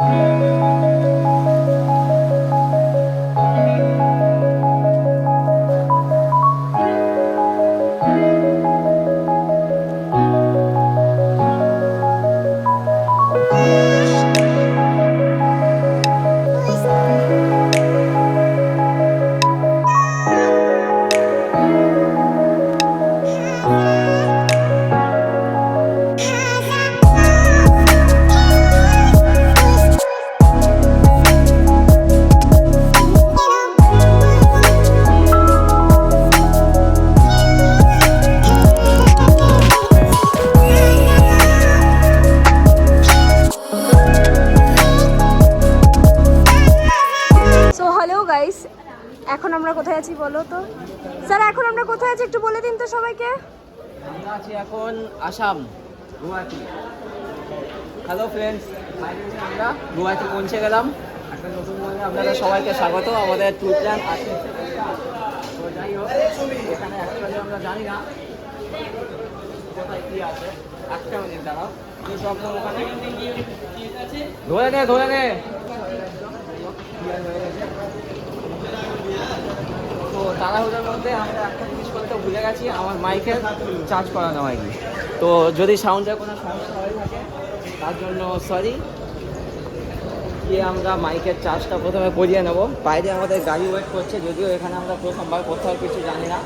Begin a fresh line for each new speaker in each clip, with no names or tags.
এখন আমরা কোথায় আছি বলো তো স্যার? এখন আমরা কোথায় আছি একটু বলে দিন তো সবাইকে।
আমরা আছি এখন আসাম, গুয়াহাটি। হ্যালো ফ্রেন্ডস, আমরা গুয়াহাটি পৌঁছে গেলাম। একটা নতুন মানে আপনাদের সবাইকে স্বাগত। আমাদের ট্যুর প্ল্যান আছে, তো যাই হোক এখানে অ্যাকচুয়ালি আমরা জানি না কোথায় কী আছে। একটা মিনিট দাঁড়াও, কি সব ওখানে ধরে নে তো তাড়াহুড়োর মধ্যে আমরা একটা জিনিস করতে ভুলে গেছি, আমার মাইকের চার্জ করানো হয়নি। তো যদি সাউন্ডের কোনো সমস্যা হয়ে থাকে তার জন্য সরি। গিয়ে আমরা মাইকের চার্জটা প্রথমে করিয়ে নেবো। বাইরে আমাদের গাড়ি ওয়েট করছে, যদিও এখানে আমরা প্রথমবার কোথাও কিছু জানি না।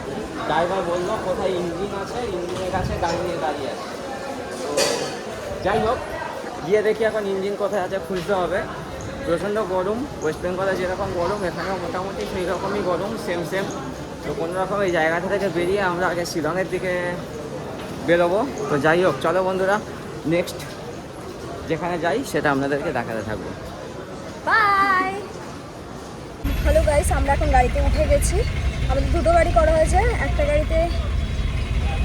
ড্রাইভার বললো কোথায় ইঞ্জিন আছে, ইঞ্জিনের কাছে গাড়ি নিয়ে দাঁড়িয়ে আছে। তো যাই হোক গিয়ে দেখি এখন ইঞ্জিন কোথায় আছে, খুঁজতে হবে। প্রচণ্ড গরম, ওয়েস্ট বেঙ্গলে যেরকম গরম এখানেও মোটামুটি সেই রকমই গরম, সেম। তো কোনো রকম এই জায়গাটা থেকে বেরিয়ে আমরা আগে শিলংয়ের দিকে বেরোবো। তো যাই হোক চলো বন্ধুরা, নেক্সট যেখানে যাই সেটা আপনাদেরকে দেখাতে থাকবো।
বাই। হ্যালো গাইস, আমরা এখন গাড়িতে উঠে গেছি। আমাদের দুটো গাড়ি করা হয়েছে, একটা গাড়িতে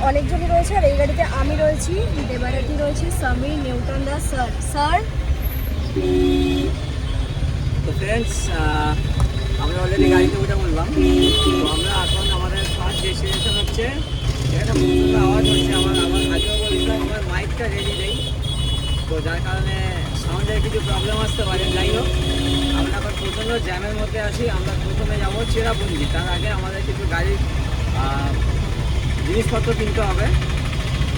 অনেকজনই রয়েছে আর এই গাড়িতে আমি রয়েছি, দেবারাতি রয়েছে, সমীর, নিউটন দাস, স্যার।
তো ফ্রেন্ডস, আমরা অলরেডি গাড়িতে উঠে বললাম। তো আমরা এখন আমাদের ফার্স্ট ডেস্টিনেশন হচ্ছে, একটা প্রচণ্ড আওয়াজ হচ্ছে। আমার আগেও বলছিলাম আমার মাইকটা রেডি নেই, তো যার কারণে সাউন্ডের কিছু প্রবলেম আসতে পারে। যাই হোক আমরা এখন প্রচণ্ড জ্যামের মধ্যে আছি। আমরা প্রথমে যাবো চেরাপুঞ্জি, তার আগে আমাদের কিছু গাড়ির জিনিসপত্র কিনতে হবে।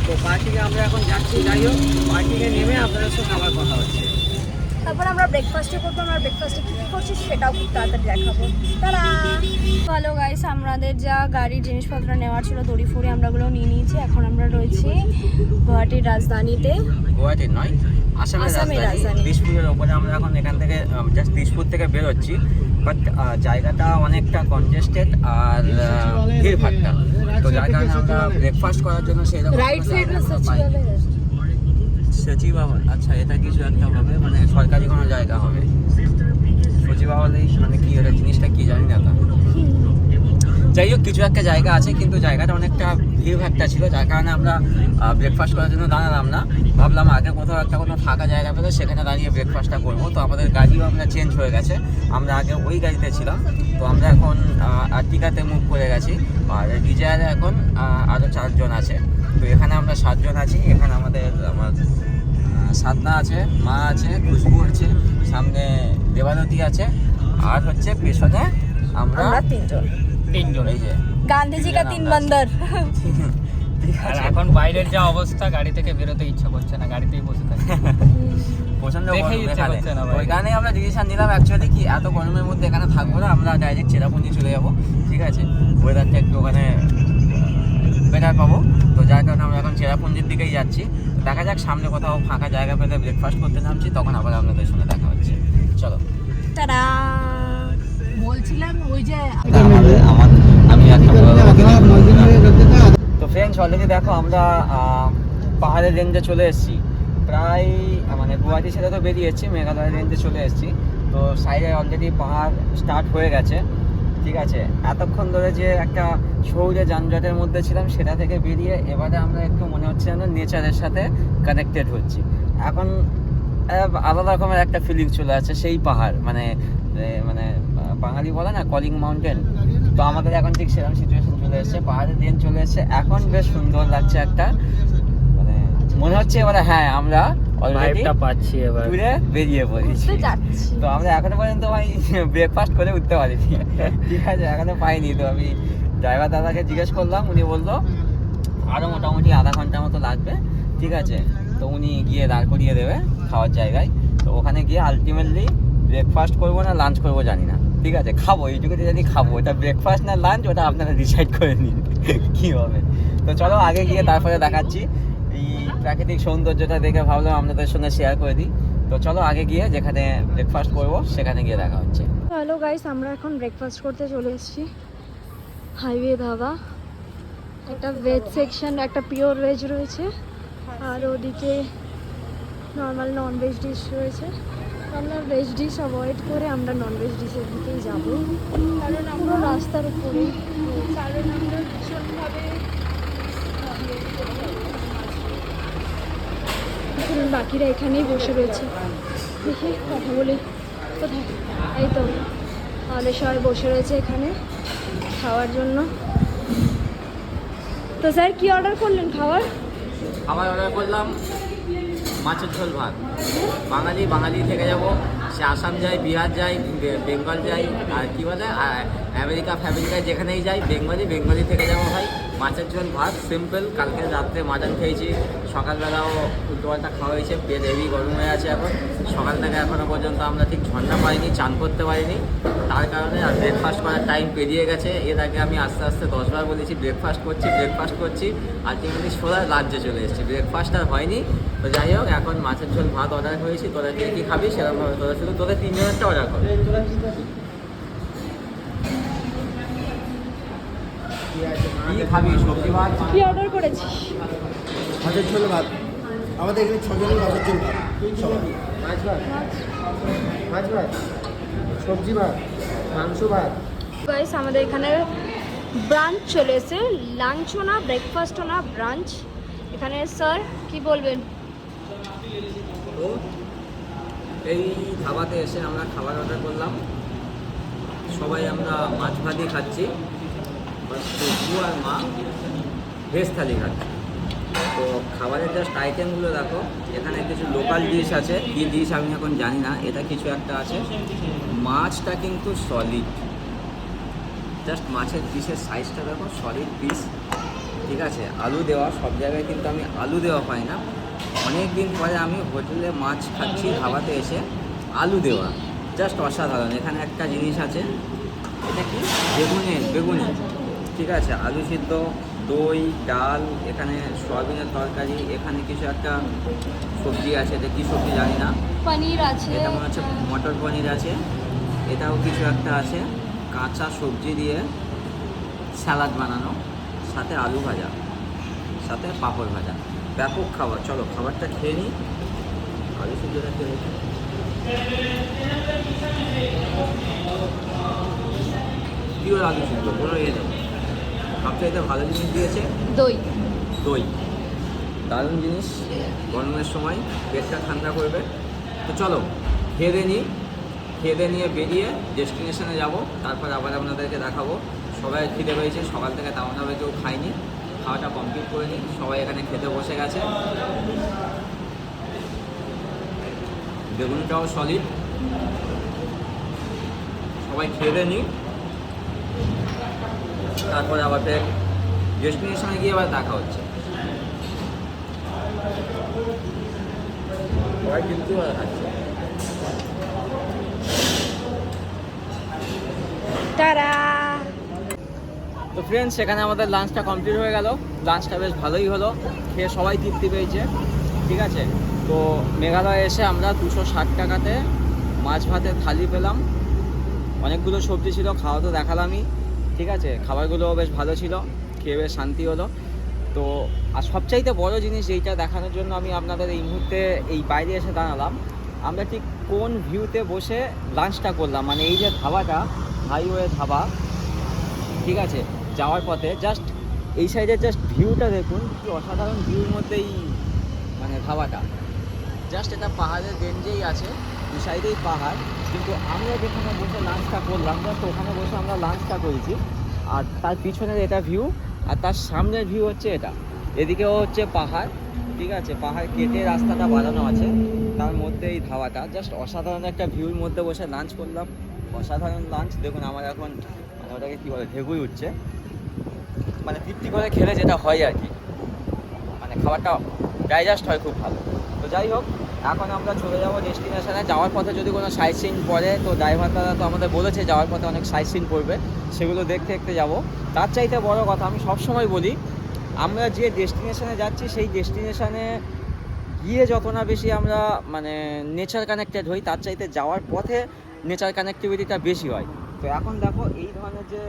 তো পার্কিংয়ে আমরা এখন যাচ্ছি। যাই হোক পার্কিংয়ে নেমে আপনাদের সঙ্গে আবার কথা হচ্ছে।
তারপর আমরা ব্রেকফাস্টে করবো। আমরা ব্রেকফাস্টে কী কী করছি সেটাও খুব তাড়াতাড়ি দেখাবো। তারা ভালো গাইস, আমাদের যা গাড়ির জিনিসপত্র নেওয়ার ছিল দড়ি ফড়ি আমরাগুলো নিয়ে নিয়েছি। এখন আমরা রয়েছি গুয়াহাটির রাজধানীতে।
গুয়াহাটির নয়, আসামের রাজধানী দিসপুরের ওপরে। আমরা এখন এখান থেকে জাস্ট দিসপুর থেকে বেরোচ্ছি, বাট জায়গাটা অনেকটা কনজেস্টেড আর ভিড়ভাট্টা। তো যার কারণে আমরা ব্রেকফাস্ট করার জন্য সেই রকম
রাইট সাইড না
সচিবালয়, আচ্ছা এটা কিছু একটা হবে, মানে সরকারি কোনো জায়গা হবে। সচিবালয় মানে কি, ওটা জিনিসটা কি জানি না তা। যাই হোক কিছু একটা জায়গা আছে, কিন্তু জায়গাটা অনেকটা ভিড়ভাট্টা ছিল, যার কারণে আমরা ব্রেকফাস্ট করার জন্য দাঁড়ালাম না। ভাবলাম আগে কোথাও একটা কোনো ফাঁকা জায়গা পেলে সেখানে দাঁড়িয়ে ব্রেকফাস্টটা করবো। তো আমাদের গাড়িও আমরা চেঞ্জ হয়ে গেছে, আমরা আগে ওই গাড়িতে ছিলাম, তো আমরা এখন আর্টিকাতে মুভ করে গেছি। আর ডিজায়ারে এখন আরও 4 জন আছে। তো এখানে আমরা 7 জন আছি। এখানে আমার সাধনা আছে, মা আছে, খুশবু আছে, সামনে দেবানতী আছে, আর হচ্ছে পেছনে আমরা 3 জন। এই যে
গান্ধীজি কা 3 বন্দর।
আর এখন বাইরের যা অবস্থা, গাড়ি থেকে বেরোতে ইচ্ছা করছে না, গাড়িতেই বসে থাকি।
প্রচন্ড গরম এখানে, ওই কারণেই আমরা ডিসিশন নিলাম অ্যাকচুয়ালি কি এত গরমের মধ্যে এখানে থাকবো না, আমরা ডাইরেক্ট চেরাপুঞ্জি চলে যাবো। ঠিক আছে, ওয়েদারটা একটু ওখানে বেটার পাবো। তো যার কারণে আমরা এখন চেরাপুঞ্জির দিকেই যাচ্ছি। দেখা যাক সামনে কোথাও ফাঁকা জায়গা পেলে ব্রেকফাস্ট করতে নামছি, তখন আবার আপনাদের সঙ্গে দেখা হচ্ছে। চলো।
টাটা। বলছিলাম ওই যে
আমি একটা তো ফ্রেন্ডস অলরেডি দেখো আমরা পাহাড়ের রেঞ্জে চলে এসেছি। প্রায় মানে গুয়াহাটি ছেড়ে তো বেরিয়েছি, মেঘালয়ের রেঞ্জে চলে এসেছি। তো সাইডে অলরেডি পাহাড় স্টার্ট হয়ে গেছে। ঠিক আছে, এতক্ষণ ধরে যে একটা শহুরে যানজটের মধ্যে ছিলাম সেটা থেকে বেরিয়ে এবারে আমরা একটু মনে হচ্ছে যেন নেচারের সাথে কানেক্টেড হচ্ছি। এখন আলাদা রকমের একটা ফিলিং চলে আছে। সেই পাহাড় মানে বাঙালি বলে না কলিং মাউন্টেন, তো আমাদের এখন ঠিক সেরকম সিচুয়েশন চলে এসেছে। পাহাড়ের দিন চলে এসেছে, এখন বেশ সুন্দর লাগছে একটা, মানে মনে হচ্ছে এবারে হ্যাঁ আমরা অলরেডি
ভাইবটা পাচ্ছি এবার।
ঘুরে বেরিয়ে পড়েছি।
ঘুরতে যাচ্ছি।
তো আমরা এখনো পর্যন্ত ভাই ব্রেকফাস্ট করে উঠতে পারিনি, ঠিক আছে, এখনো পাইনি। তো আমি ড্রাইভার দাদাকে জিজ্ঞেস করলাম, উনি বললো আরও মোটামুটি আধা ঘন্টা মতো লাগবে, ঠিক আছে। তো উনি গিয়ে দাঁড় করিয়ে দেবে খাওয়ার জায়গায়। তো ওখানে গিয়ে আলটিমেটলি ব্রেকফাস্ট করবো না লাঞ্চ করবো জানি না, ঠিক আছে, খাবো এইটুকুতে জানি খাবো। ওটা ব্রেকফাস্ট না লাঞ্চ ওটা আপনারা ডিসাইড করে নিন কী হবে। তো চলো আগে গিয়ে তারপরে দেখাচ্ছি। এই প্রাকৃতিক সৌন্দর্যটা দেখে ভাবলাম আপনাদের সঙ্গে শেয়ার করে দিই। তো চলো আগে গিয়ে যেখানে ব্রেকফাস্ট করবো সেখানে গিয়ে দেখা হচ্ছে।
হ্যালো গাইস, আমরা এখন ব্রেকফাস্ট করতে চলে এসেছি হাইওয়ে ধাবা। একটা ভেজ সেকশন, একটা পিওর ভেজ রয়েছে, আর ওদিকে নর্মাল নন ভেজ ডিশ রয়েছে। আমরা ভেজ ডিশ অ্যাভয়েড করে আমরা নন ভেজ ডিশের দিকেই যাব, কারণ আমরা রাস্তার উপরে, কারণ আমরা ভীষণভাবে বাকিরা এখানেই বসে রয়েছে। দেখি কথা বলি, কোথায়, এই তো আমাদের সবাই বসে রয়েছে এখানে খাওয়ার জন্য। তো স্যার কি অর্ডার করলেন খাবার?
খাবার অর্ডার করলাম মাছের ঝোল ভাত। বাঙালি থেকে যাব, সে আসাম যায়, বিহার যায়, বেঙ্গল যাই, আর কি বলে আমেরিকায় যেখানেই যাই বেঙ্গলি থেকে যাবো ভাই। মাছের ঝোল ভাত সিম্পল। কালকে রাত্রে মাটন খেয়েছি, সকালবেলাও উল্টোপাল্টা খাওয়া হয়েছে, পেট হেভি গরম হয়ে আছে এখন। সকাল থেকে এখনও পর্যন্ত আমরা ঠিক ঝর্ণা পাইনি, চান করতে পারিনি, তার কারণে আর ব্রেকফাস্ট করার টাইম পেরিয়ে গেছে। এর আগে আমি আস্তে আস্তে 10 বার বলেছি ব্রেকফাস্ট করছি, আলটিমেটলি সোজা লাঞ্চে চলে এসেছি, ব্রেকফাস্ট আর হয়নি। তো যাই হোক, এখন মাছের ঝোল ভাত অর্ডার করেছি। তোরা যে কী খাবি সেরকমভাবে তোদের 3 জনেরটা অর্ডার করবে। কি খাবি? সবজি ভাত?
কি অর্ডার করেছিস?
মাছের ঝোল ভাত। আমাদের এখানে 6 জনের মাছের ঝোল ভাত সবাই। মাছ ভাত, সবজি ভাত, মাংস ভাত।
গাইস আমাদের এখানে ব্রাঞ্চ চলে এসে, লাঞ্চও না ব্রেকফাস্টও না, ব্রাঞ্চ। এখানে স্যার কি বলবেন?
তো এই ধাবাতে এসে আমরা খাবার অর্ডার করলাম। সবাই আমরা মাছ ভাতই খাচ্ছি, বউ আর মা ভেজ থালি খাচ্ছি। তো খাবারের জাস্ট আইটেমগুলো দেখো, এখানে কিছু লোকাল ডিশ আছে, কী ডিশ আমি এখন জানি না, এটা কিছু একটা আছে। মাছটা কিন্তু সলিড, জাস্ট মাছের পিসের সাইজটা দেখো, সলিড পিস, ঠিক আছে। আলু দেওয়া, সব জায়গায় কিন্তু আমি আলু দেওয়া পাই না। অনেক দিন পরে আমি হোটেলে মাছ খাচ্ছি ধাবাতে এসে, আলু দেওয়া, জাস্ট অসাধারণ। এখানে একটা জিনিস আছে, এটা কি বেগুনি, ঠিক আছে, আলু সিদ্ধ, দই, ডাল, এখানে সয়াবিনের তরকারি, এখানে কিছু একটা সবজি আছে, এটা কী সবজি জানি না,
পনির আছে,
এটা মনে হচ্ছে মটর পনির আছে, এটাও কিছু একটা আছে, কাঁচা সবজি দিয়ে স্যালাড বানানো, সাথে আলু ভাজা, সাথে পাঁপড় ভাজা, ব্যাপক খাবার। চলো খাবারটা খেয়ে নিই, আলু সিদ্ধটা খেয়ে নিই। পিওর আলু সিদ্ধ, কোনো ইয়ে নেই। সবচাইতে ভালো জিনিস দিয়েছে দই, দারুণ জিনিস, গরমের সময় পেটটা ঠান্ডা করবে। তো চলো খেয়ে নিয়ে বেরিয়ে ডেস্টিনেশনে যাব, তারপর আবার আপনাদেরকে দেখাবো। সবাই খিদে পেয়েছে, সকাল থেকে তেমন কেউ খায়নি, খাওয়াটা কমপ্লিট করে নিই। সবাই এখানে খেতে বসে গেছে। বেগুনটাও সলিড, সবাই খেয়ে নিই, তারপরে আবার ফের ডেস্টিনেশনে গিয়ে আবার দেখা হচ্ছে। সবাই কিন্তু খাচ্ছে। তো ফ্রেন্ডস, সেখানে আমাদের লাঞ্চটা কমপ্লিট হয়ে গেল। লাঞ্চটা বেশ ভালোই হলো, খেয়ে সবাই তৃপ্তি পেয়েছে, ঠিক আছে। তো মেঘালয়ে এসে আমরা 260 টাকাতে মাছ ভাতের থালি পেলাম। অনেকগুলো সবজি ছিল, খাওয়া তো দেখালামই, ঠিক আছে। খাবারগুলো বেশ ভালো ছিল, খেয়ে বেশ শান্তি হলো। তো আর সবচাইতে বড় জিনিস যেইটা দেখানোর জন্য আমি আপনাদের এই মুহূর্তে এই বাইরে এসে দাঁড়ালাম, আমরা ঠিক কোন ভিউতে বসে লাঞ্চটা করলাম। মানে এই যে ধাবাটা, হাইওয়ে ধাবা, ঠিক আছে, যাওয়ার পথে জাস্ট এই সাইডের জাস্ট ভিউটা দেখুন, কি অসাধারণ ভিউর মধ্যেই মানে ধাবাটা। জাস্ট এটা পাহাড়ের রেঞ্জেই আছে, দু সাইডেই পাহাড়, কিন্তু আমরা যেখানে বসে লাঞ্চটা করলাম জাস্ট ওখানে বসে আমরা লাঞ্চটা করেছি। আর তার পিছনের এটা ভিউ, আর তার সামনের ভিউ হচ্ছে এটা, এদিকেও হচ্ছে পাহাড়, ঠিক আছে, পাহাড় কেটে রাস্তাটা বানানো আছে, তার মধ্যে এই ধাবাটা জাস্ট অসাধারণ একটা ভিউর মধ্যে বসে লাঞ্চ করলাম। অসাধারণ লাঞ্চ। দেখুন আমার এখন মানে ওটাকে কী বলে ঢেকুই উঠছে, মানে তৃপ্তি করে খেলে যেটা হয় আর কি, মানে খাবারটা ডাইজেস্ট হয় খুব ভালো। তো যাই হোক, এখন আমরা চলে যাবো ডেস্টিনেশনে। যাওয়ার পথে যদি কোনো সাইট সিন পড়ে, তো ড্রাইভার দাদা তো আমাদের বলেছে যাওয়ার পথে অনেক সাইট সিন পড়বে, সেগুলো দেখতে দেখতে যাবো। তার চাইতে বড় কথা, আমি সবসময় বলি, আমরা যে ডেস্টিনেশনে যাচ্ছি সেই ডেস্টিনেশনে গিয়ে যত না বেশি আমরা মানে নেচার কানেক্টেড হই, তার চাইতে যাওয়ার পথে নেচার কানেক্টিভিটিটা বেশি হয়। তো এখন দেখো এই ধরনের যে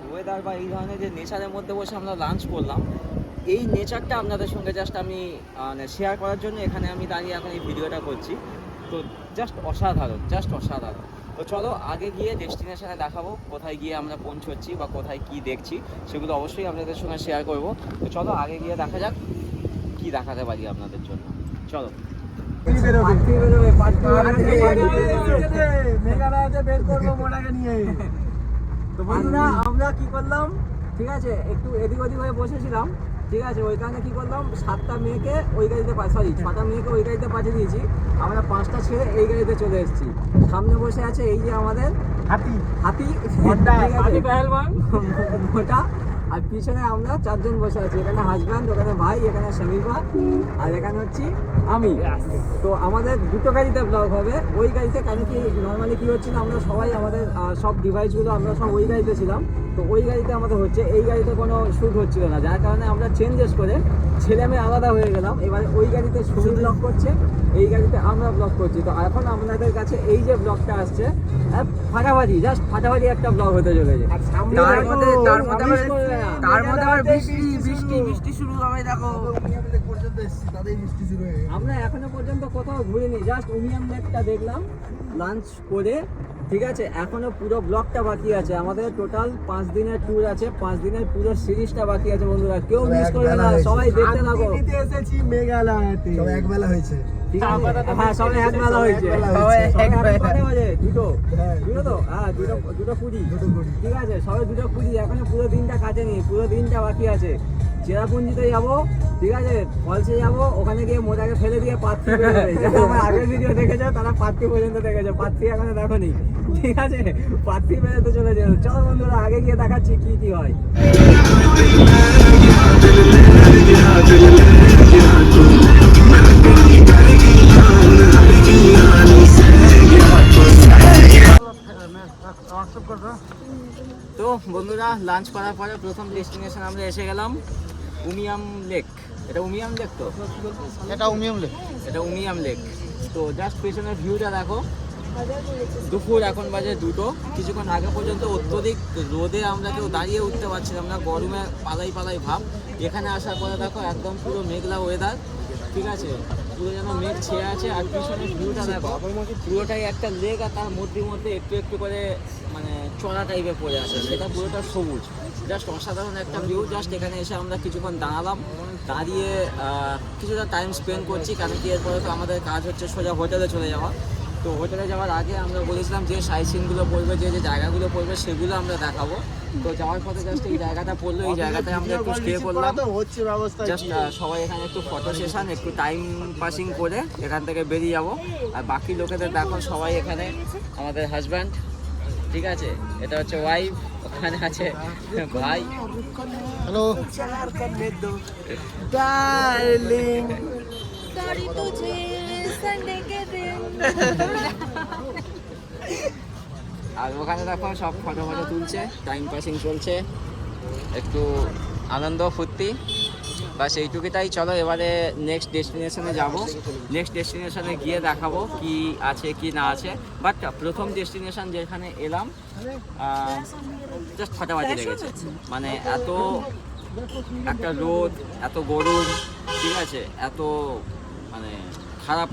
ওয়েদার বা এই ধরনের যে নেচারের মধ্যে বসে আমরা লাঞ্চ করলাম, এই নেচারটা আপনাদের সঙ্গে জাস্ট আমি মানে শেয়ার করার জন্য এখানে আমি দাঁড়িয়ে এখন এই ভিডিওটা করছি। তো জাস্ট অসাধারণ, জাস্ট অসাধারণ। তো চলো আগে গিয়ে ডেস্টিনেশনে দেখাবো কোথায় গিয়ে আমরা পৌঁছচ্ছি বা কোথায় কি দেখছি, সেগুলো অবশ্যই আপনাদের সঙ্গে শেয়ার করব। তো চলো আগে গিয়ে দেখা যাক কি দেখাতে পারি আপনাদের জন্য। চলো। তো বন্ধুরা আমরা কি করলাম, ঠিক আছে, একটু এদিক ওদিক হয়ে বসেছিলাম, ঠিক আছে, ওইখানে কি করলাম, 7টা মেয়েকে ওই গাড়িতে 6টা মেয়েকে ওই গাড়িতে পাঠিয়ে দিয়েছি, আমরা 5টা ছেড়ে এই গাড়িতে চলে এসেছি। সামনে বসে আছে এই যে আমাদের হাতি মোটা, আর পিছনে আমরা 4 জন বসে আছি। এখানে হাজব্যান্ড, ওখানে ভাই, এখানে সমীপা, আর এখানে হচ্ছি আমি। তো আমাদের দুটো গাড়িতে ব্লগ হবে। ওই গাড়িতে কেন কি নর্মালি কি হচ্ছিল, আমরা সবাই আমাদের সব ডিভাইসগুলো আমরা সব ওই গাড়িতে ছিলাম, তো ওই গাড়িতে আমাদের হচ্ছে, এই গাড়িতে কোনো শ্যুট হচ্ছিল না, যার কারণে আমরা চেঞ্জেস করে ছেলে মেয়ে আলাদা হয়ে গেলাম। এবারে ওই গাড়িতে সুমিত ব্লগ করছে, এই গাড়িতে আমরা ব্লগ করছি। তো এখন আপনাদের কাছে এই যে ব্লগটা আসছে, ফাটাফাটি, জাস্ট ফাটাফাটি একটা ব্লগ হতে চলেছে। তার মধ্যে আবার বৃষ্টি শুরু হবে। দেখো আমরা এখনো পর্যন্ত কোথাও ঘুরিনি, জাস্ট উমিয়াম লেকটা দেখলাম লাঞ্চ করে, ঠিক আছে। এখনো পুরো ব্লগটা বাকি আছে, আমাদের টোটাল 5 দিনের ট্যুর আছে, 5 দিনের পুরো সিরিজটা বাকি আছে বন্ধুরা, কেউ মিস করবে না, সবাই দেখতে থাকো।
এসেছি মেঘালয়তে, সব একবেলা হয়েছে,
ঠিক আছে, হ্যাঁ সবাই একবেলা হয়েছে, দুটো তো, হ্যাঁ 2:20, ঠিক আছে, সবাই 2:20, এখনো পুরো দিনটা কাটেনি, পুরো দিনটা বাকি আছে। চেরাপুঞ্জিতে যাবো, ঠিক আছে, ফলসে যাবো, ওখানে গিয়ে মোটাকে ফেলে দিয়ে পাত্রী বেরোবে। যারা আমার আগের ভিডিও দেখেছো তারা পাত্রী পর্যন্ত দেখেছো, পাত্রী এখনো দেখোনি, ঠিক আছে, পাত্রী বেরোতে চলে যাবে। চলো বন্ধুরা আগে গিয়ে দেখাচ্ছি কি কি হয়। তো বন্ধুরা লাঞ্চ করার পরে প্রথম ডেস্টিনেশন আমরা এসে গেলাম উমিয়াম লেক। এটা উমিয়াম লেক, তো
এটা উমিয়াম লেক,
এটা উমিয়াম লেক। তো জাস্ট পেছনের ভিউটা দেখো। দুপুর এখন বাজে 2টো। কিছুক্ষণ আগে পর্যন্ত অত্যধিক রোদে আমরা কেউ দাঁড়িয়ে উঠতে পারছিলাম না, গরমে পালাই ভাব। এখানে আসার পরে দেখো একদম পুরো মেঘলা ওয়েদার, ঠিক আছে, পুরো যেন মেঘ ছেয়ে আছে। আর পিছনের ভিউটা দেখো, পুরোটাই একটা লেক, আর তার মধ্যে একটু একটু করে মানে চড়া টাইপের পড়ে আছে, সেটা পুরোটা সবুজ, জাস্ট অসাধারণ একটা ভিউ। জাস্ট এখানে এসে আমরা কিছুক্ষণ দাঁড়ালাম, দাঁড়িয়ে কিছুটা টাইম স্পেন্ড করছি, কারণ কি এরপরে তো আমাদের কাজ হচ্ছে সোজা হোটেলে চলে যাওয়া। তো হোটেলে যাওয়ার আগে আমরা বলেছিলাম যে সাইট সিনগুলো পড়বে, যে জায়গাগুলো পড়বে সেগুলো আমরা দেখাবো। তো যাওয়ার পথে জাস্ট এই জায়গাটা পড়লো, এই জায়গাটায় আমরা একটু স্টে করলাম, জাস্ট সবাই এখানে একটু ফটো সেশন, একটু টাইম পাসিং করে এখান থেকে বেরিয়ে যাবো। আর বাকি লোকেদের দেখো সবাই এখানে আমাদের হাজব্যান্ড, ঠিক আছে, এটা হচ্ছে ওয়াইফ, ওখানে আছে ভাই।
হ্যালো
ডার্লিং,
सॉरी तुझे संडे के दिन।
আর ওখানে দেখো সব ফটো তুলছে, টাইম পাসিং চলছে, একটু আনন্দ ফুর্তি, বাস এইটুকুটাই। চলো এবারে নেক্সট ডেস্টিনেশনে যাব। নেক্সট ডেস্টিনেশনে গিয়ে দেখাবো কি আছে কি না আছে। বাট প্রথম ডেস্টিনেশন যেখানে এলাম জাস্ট ফাটাফাটি লেগেছে, মানে এত একটা রোদ, এত গরম, ঠিক আছে, এত মানে খারাপ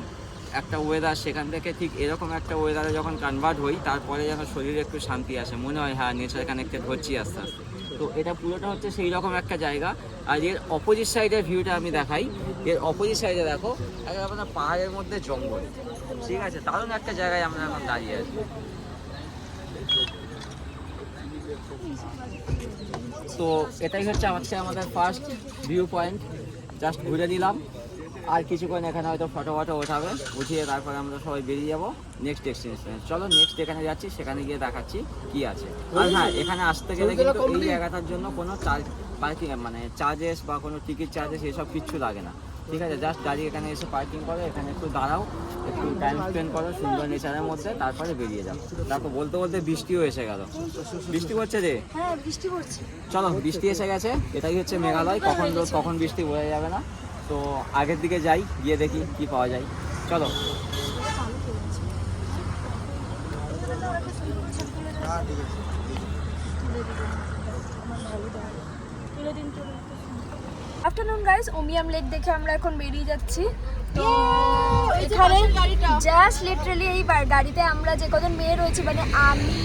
একটা ওয়েদার, সেখান থেকে ঠিক এরকম একটা ওয়েদারে যখন কনভার্ট হই, তারপরে যেন শরীরে একটু শান্তি আসে, মনে হয় হ্যাঁ নেচার কানেক্টেড হচ্ছি আস্তে আস্তে। তো এটা পুরোটা হচ্ছে সেই রকম একটা জায়গা। আর এর অপোজিট সাইডের ভিউটা আমি দেখাই। এর অপোজিট সাইডে দেখো একেবারে পাহাড়ের মধ্যে জঙ্গল, ঠিক আছে, দারুণ একটা জায়গায় আমরা এখন দাঁড়িয়ে আছি। তো এটাই হচ্ছে আমাদের ফার্স্ট ভিউ পয়েন্ট, জাস্ট ঘুরে দিলাম। আর কিছুক্ষণ এখানে হয়তো ফটো ওঠাবে, উঠিয়ে তারপরে আমরা সবাই বেরিয়ে যাবো নেক্সট ডেস্টিনেশনে। চলো নেক্সট যেখানে যাচ্ছি সেখানে গিয়ে দেখাচ্ছি কি আছে। আর হ্যাঁ, এখানে আসতে গেলে কিন্তু এই জায়গাটার জন্য কোনো পার্কিং মানে চার্জেস বা কোনো টিকিট চার্জেস এসব কিচ্ছু লাগে না, ঠিক আছে? জাস্ট গাড়ি এখানে এসে পার্কিং করো, এখানে একটু দাঁড়াও, একটু টাইম স্পেন্ড করো সুন্দর নেচারের মধ্যে, তারপরে বেরিয়ে যাও। তারপর বলতে বলতে বৃষ্টিও এসে গেল। বৃষ্টি পড়ছে রে।
হ্যাঁ বৃষ্টি পড়ছে।
চলো বৃষ্টি এসে গেছে, এটাই হচ্ছে মেঘালয়, কখন রোদ কখন বৃষ্টি বোঝা যাবে না। তো আগের দিকে যাই, গিয়ে দেখি কি পাওয়া যায়। চলো।
আফটারনুন গাইস, ওমিয়াম লেক দেখে আমরা এখন বেরিয়ে যাচ্ছি। তো এখানে জাস্ট লিটারালি এই গাড়িতে আমরা যে কজন মেয়ে রয়েছি, মানে আমি,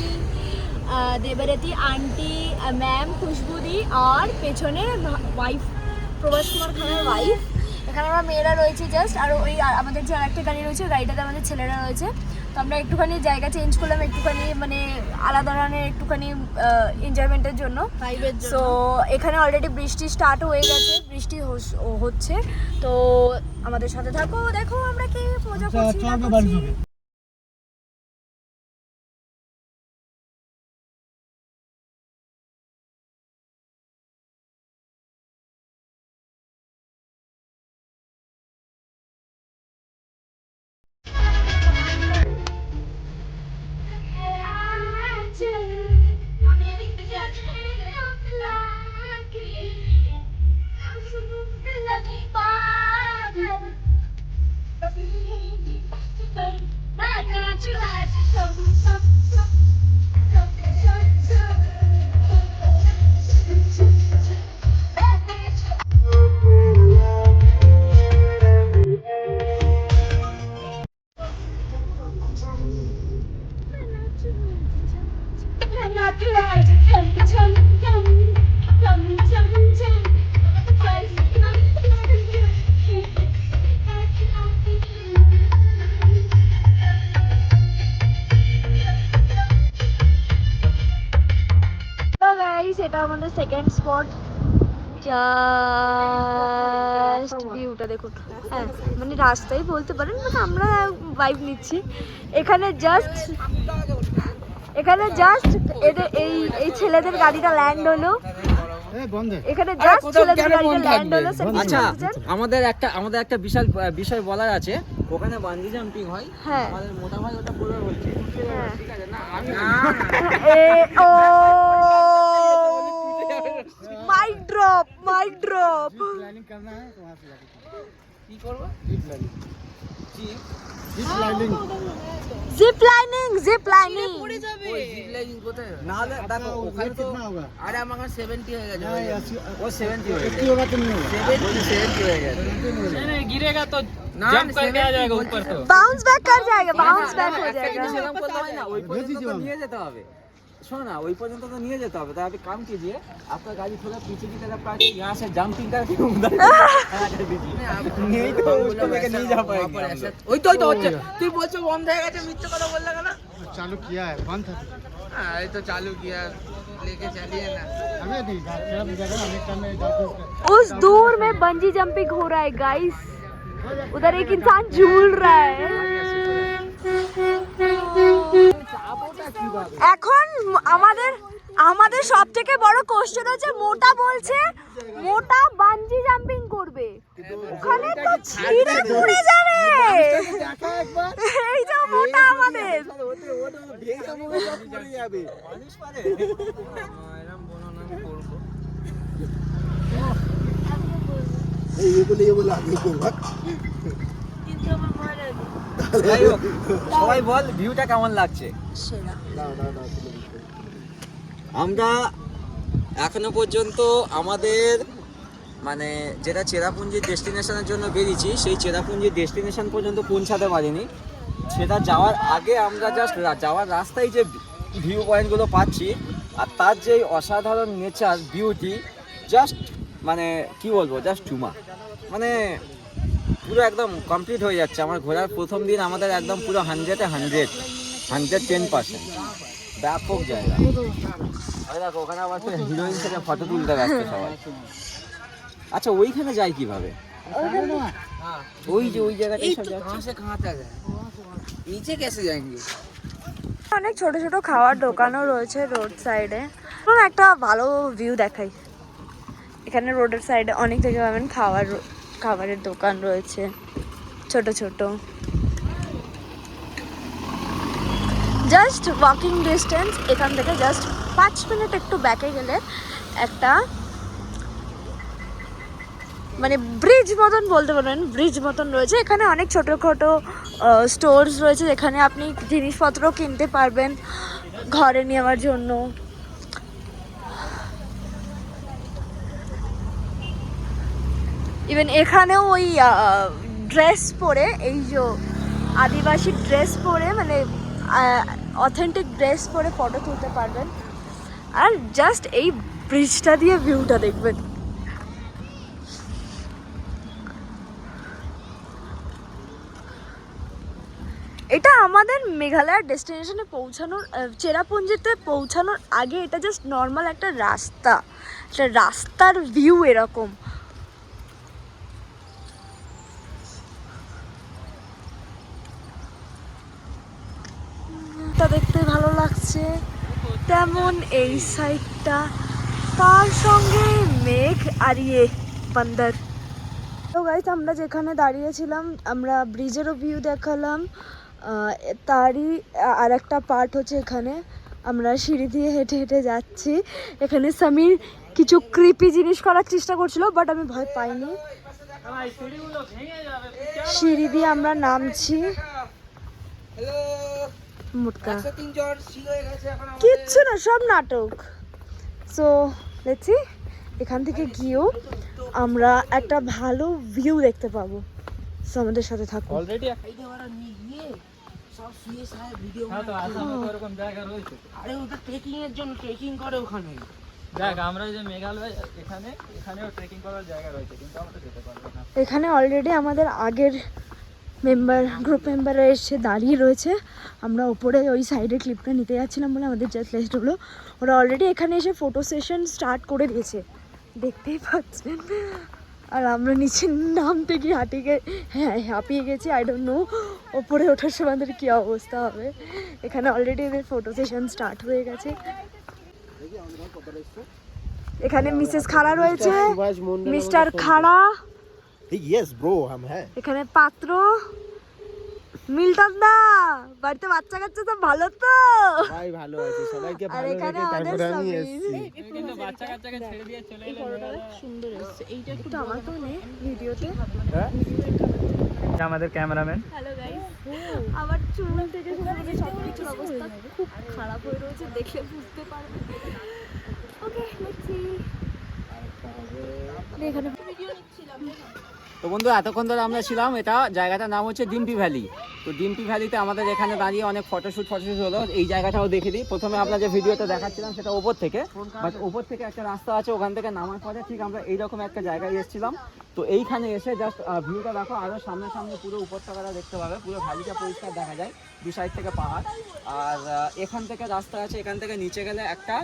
দেবরতী আন্টি, ম্যাম খুশবুদি আর পেছনে ওয়াইফ প্রভাস কুমার খানের ওয়াইফ, এখানে আমরা মেয়েরা রয়েছি জাস্ট। আর ওই আমাদের যে আরেকটা গাড়ি রয়েছে, গাড়িটাতে আমাদের ছেলেরা রয়েছে। তো আমরা একটুখানি জায়গা চেঞ্জ করলাম, একটুখানি মানে আলাদা ধরনের একটুখানি এনজয়মেন্টের জন্য। সো এখানে অলরেডি বৃষ্টি স্টার্ট হয়ে গেছে, বৃষ্টি হচ্ছে। তো আমাদের সাথে থাকো, দেখো আমরা কি মজা করছি না করছি। এটা আমাদের সেকেন্ড স্পট। জাস্ট ভিউটা দেখুন। হ্যাঁ মানে রাস্তায় বলতে পারেন, মানে আমরা ভাইব নিচ্ছি এখানে। জাস্ট এদের এই ছেলেদের গাড়িটা ল্যান্ড হলো এখানে, জাস্ট ছেলেদের গাড়িটা ল্যান্ড হলো।
আচ্ছা, আমাদের একটা বিশাল বিষয় বলার আছে, ওখানে বানজি জাম্পিং হয়।
হ্যাঁ
আমাদের মোটা ভাই ওটা বলে বলছে, ঠিক আছে না? আমি
ও মাইক ড্রপ
प्लानिंग करना है तो वहाँ से जाके
কি করব?
জিপ লাইনিং
ওই জিপ লাইনিং কোথায়? না হলে দেখো ওখানে তো
कितना होगा
আরে আমার 70 হয়ে গেছে।
नहीं, 80
ও 70 হয়ে গেছে।
80 होगा तो नहीं होगा
70 হয়ে গেছে।
नहीं गिरेगा तो
ना,
जंप करके आ जाएगा ऊपर तो।
बाउंस बैक कर जाएगा, बाउंस बैक हो
একটা
जाएगा।
জিনিস এরকম করতে হয় না, ওই পর্যন্ত তো নিয়ে যেতে হবে। शोनो ना, वही पर्यंत तो नहीं जाता होगा। तो आप एक काम कीजिए, आपका गाड़ी थोड़ा पीछे की तरफ आके यहाँ से जंपिंग करके उधर कर दीजिए। नहीं तो उसको लेके नहीं जा पाएंगे। वही तो होता है। तू बोलছো বন্ধ হয়ে গেছে, মিথ্যে কথা বললা কেন?
चालू किया है बंद था
हाँ ये तो चालू किया, लेके चलिए ना।
हमें नहीं मेरा जगह हमें काम में जाके
उस दूर में बंजी जंपिंग हो रहा है गाइस, उधर एक इंसान झूल रहा है। এখন আমাদের সবথেকে বড় কোশ্চেন হচ্ছে, মোটা বলছে মোটা বানজি জাম্পিং করবে, ওখানে তো ছিঁড়ে পড়ে যাবে। এই যে মোটা আমাদের
সবাই বল ভিউটা কেমন লাগছে? আমরা এখনো পর্যন্ত আমাদের মানে যেটা চেরাপুঞ্জির ডেস্টিনেশনের জন্য বেরিয়েছি, সেই চেরাপুঞ্জির ডেস্টিনেশন পর্যন্ত পৌঁছাতে পারিনি। সেটা যাওয়ার আগে আমরা জাস্ট যাওয়ার রাস্তায় যে ভিউ পয়েন্টগুলো পাচ্ছি আর তার যে অসাধারণ নেচার বিউটি, জাস্ট মানে কি বলবো, জাস্ট চুমা, মানে পুরো একদম কমপ্লিট হয়ে যাচ্ছে। আমার ঘোরার প্রথম দিন আমাদের একদম পুরো 110% ব্যাপক জায়গা। আরে দেখো ওখানে আবার হিরোইন থেকে ফটো তুলতে ব্যস্ত সবাই। আচ্ছা ওইখানে যাই কিভাবে? ওই যে ওই জায়গাটা সব যাচ্ছে कहां तक है नीचे कैसे जाएंगे
অনেক ছোট ছোট খাওয়ার দোকানও রয়েছে রোড সাইডে। একটা ভালো ভিউ দেখাই, এখানে রোডের সাইডে অনেক জায়গায় পাবেন খাবারের দোকান রয়েছে ছোট ছোট। জাস্ট ওয়াকিং ডিস্টেন্স এখান থেকে, জাস্ট 5 মিনিট একটু ব্যাকে গেলে একটা মানে ব্রিজ মতন বলতে পারেন, ব্রিজ মতন রয়েছে। এখানে অনেক ছোটোখাটো স্টোরস রয়েছে যেখানে আপনি জিনিসপত্র কিনতে পারবেন ঘরে নেওয়ার জন্য। ইভেন এখানেও ওই ড্রেস পরে, এই যে আদিবাসী ড্রেস পরে মানে অথেন্টিক ড্রেস পরে ফটো তুলতে পারবেন। আর জাস্ট এই ব্রিজটা দিয়ে ভিউটা দেখবেন। এটা আমাদের মেঘালয়ের ডেস্টিনেশনে পৌঁছানোর, চেরাপুঞ্জিতে পৌঁছানোর আগে এটা জাস্ট নর্মাল একটা রাস্তা, একটা রাস্তার ভিউ এরকম। তা দেখতে ভালো লাগছে, তেমন এই সাইডটা, তার সঙ্গে মেঘ আর ইয়ে বান্দর। তো গাইস আমরা যেখানে দাঁড়িয়েছিলাম আমরা ব্রিজেরও ভিউ দেখালাম, তারই আর একটা পার্ট হচ্ছে এখানে আমরা সিঁড়ি দিয়ে হেঁটে হেঁটে যাচ্ছি। এখানে সমীর কিছু ক্রিপি জিনিস করার চেষ্টা করছিল, বাট আমি ভয় পাইনি। সিঁড়ি দিয়ে আমরা নামছি। মুটকা কিচ্ছু না, সব নাটক। সো দেখছি এখান থেকে গিয়েও আমরা একটা ভালো ভিউ দেখতে পাবো। সো আমাদের সাথে থাকো।
অলরেডি
সব শুয়ে সাহেব ভিডিও
হ্যাঁ, তো আসামে তো এরকম জায়গা রয়েছে।
আরে ওটা ট্রেকিং এর জন্য ট্রেকিং করে ওখানে।
দেখ আমরা যে মেঘালয় এখানেও ট্রেকিং করার জায়গা রয়েছে, কিন্তু আমরা যেতে পারবো না।
এখানে অলরেডি আমাদের আগের গ্রুপ মেম্বাররা এসে দাঁড়িয়ে রয়েছে। আমরা ওপরে ওই সাইডে ক্লিপটা নিতে যাচ্ছিলাম বলে আমাদের জাস্ট লেট হলো। ওরা অলরেডি এখানে এসে ফটো সেশন স্টার্ট করে দিয়েছে, দেখতেই পাচ্ছেন। আর আমরা নিচে নামতে গিয়ে হাঁপিয়ে গেছি। আই ডোন্ট নো ওপরে ওঠার সময় আমাদের কী অবস্থা হবে। এখানে অলরেডি এদের ফটো সেশন স্টার্ট হয়ে গেছে। এখানে মিসেস খাড়া রয়েছে, মিস্টার খাড়া,
यस ब्रो हम हैं।
এখানে পাত্র, মিল্টন দা, বাড়িতে বাচ্চা কাচ্চা সব ভালো তো?
ভাই ভালো আছে, সবাইকে
আর
ভালো
এখানে
রেখে
আমাদের
তারপরে আমি
সমীর।
এসেছি।
কিন্তু বাচ্চা কাচ্চাকে ছেড়ে দিয়ে চলে এলে
সুন্দর এসেছে এইটা, একটু আমার তো নে ভিডিওতে।
আমাদের ক্যামেরাম্যান।
হ্যালো গাইস, আমার চুল থেকে শুরু করে সব কিছুর অবস্থা খুব খারাপ হয়ে রয়েছে, দেখলে বুঝতে পারবে। ওকে লেটস এখানে ভিডিও নিচ্ছিলাম।
তো বন্ধু এতক্ষণ ধরে আমরা ছিলাম, এটা জায়গাটার নাম হচ্ছে ডিম্পি ভ্যালি। তো ডিম্পি ভ্যালিতে আমাদের এখানে দাঁড়িয়ে অনেক ফটোশ্যুট হলো। এই জায়গাটাও দেখে দিই। প্রথমে আমরা যে ভিডিওটা দেখাচ্ছিলাম সেটা ওপর থেকে, বাট ওপর থেকে একটা রাস্তা আছে, ওখান থেকে নামার পরে ঠিক আমরা এইরকম একটা জায়গায় এসেছিলাম। তো এইখানে এসে জাস্ট ভিউটা দেখো, আরও সামনে পুরো উপত্যকাটা দেখতে পাবে, পুরো ভ্যালিটা পরিষ্কার দেখা যায়, দু সাইড থেকে পাহাড়। আর এখান থেকে রাস্তা আছে, এখান থেকে নিচে গেলে একটা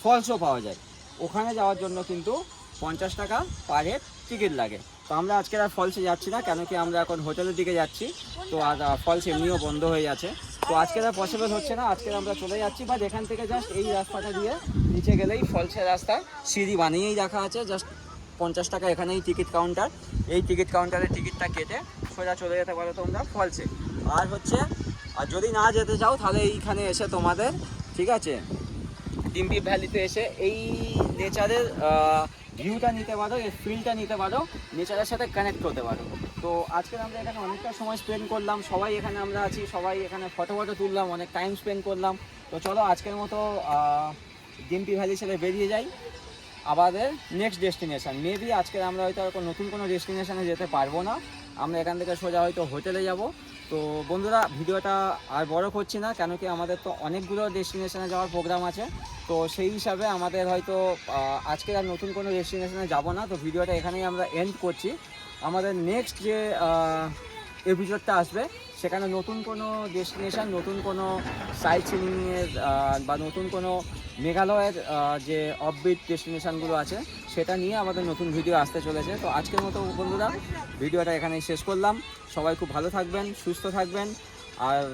ফলসও পাওয়া যায়। ওখানে যাওয়ার জন্য কিন্তু 50 টাকা পার হেড টিকিট লাগে। তো আমরা আজকে আর ফলসে যাচ্ছি না, কেন কি আমরা এখন হোটেলের দিকে যাচ্ছি। তো আর ফলস এমনিও বন্ধ হয়ে যাচ্ছে, তো আজকে আর পসিবল হচ্ছে না। আজকে আমরা চলে যাচ্ছি, বা এখান থেকে জাস্ট এই রাস্তাটা দিয়ে নিচে গেলেই ফলসের রাস্তা, সিঁড়ি বানিয়েই রাখা আছে। জাস্ট 50 টাকা এখানেই টিকিট কাউন্টার। এই টিকিট কাউন্টারের টিকিটটা কেটে সোজা চলে যেতে পারো তোমরা ফলসে। আর যদি না যেতে চাও তাহলে এইখানে এসে তোমাদের, ঠিক আছে, ডিম্পি ভ্যালিতে এসে এই নেচারের ভিউটা নিতে পারো, এই ফিলটা নিতে পারো, নেচারের সাথে কানেক্ট করতে পারো। তো আজকে আমরা এখানে অনেকটা সময় স্পেন্ড করলাম, সবাই এখানে আমরা আছি, সবাই এখানে ফটো তুললাম, অনেক টাইম স্পেন্ড করলাম। তো চলো আজকের মতো ডিম্পি ভ্যালি ছেড়ে বেরিয়ে যাই আমাদের নেক্সট ডেস্টিনেশন। মেবি আজকে আমরা হয়তো আর নতুন কোনো ডেস্টিনেশনে যেতে পারবো না, আমরা এখান থেকে সোজা হয়তো হোটেলে যাব। তো বন্ধুরা ভিডিওটা আর বড় করছি না, কেন কি আমাদের তো অনেকগুলো ডেস্টিনেশনে যাওয়ার প্রোগ্রাম আছে। তো সেই হিসাবে আমাদের হয়তো আজকে আর নতুন কোনো ডেস্টিনেশনে যাব না। তো ভিডিওটা এখানেই আমরা এন্ড করছি। আমাদের নেক্সট যে এপিসোডটা আসবে সেখানে নতুন কোনো ডেস্টিনেশন, নতুন কোনো সাইট সিনিংয়ের বা নতুন কোনো মেঘালয়ের যে অফবিট ডেস্টিনেশনগুলো আছে সেটা নিয়ে আমাদের নতুন ভিডিও আসতে চলেছে। তো আজকের মতো বন্ধুরা ভিডিওটা এখানেই শেষ করলাম। সবাই খুব ভালো থাকবেন, সুস্থ থাকবেন, আর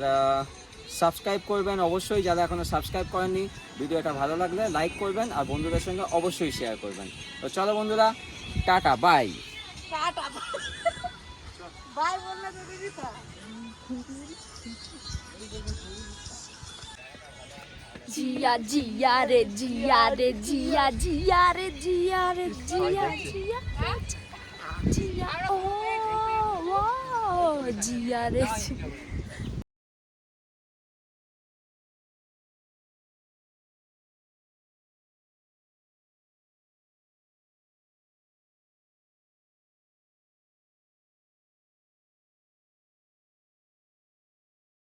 সাবস্ক্রাইব করবেন অবশ্যই, যারা এখনও সাবস্ক্রাইব করেননি। ভিডিওটা ভালো লাগলে লাইক করবেন আর বন্ধুদের সঙ্গে অবশ্যই শেয়ার করবেন। তো চলো বন্ধুরা, টাটা, বাই।
বাই বললে তো দিদি তা জিয়া জিয়া রে জিয়া রে জিয়া জিয়া রে জিয়া রে জিয়া জিয়া জিয়া ও জিয়া রে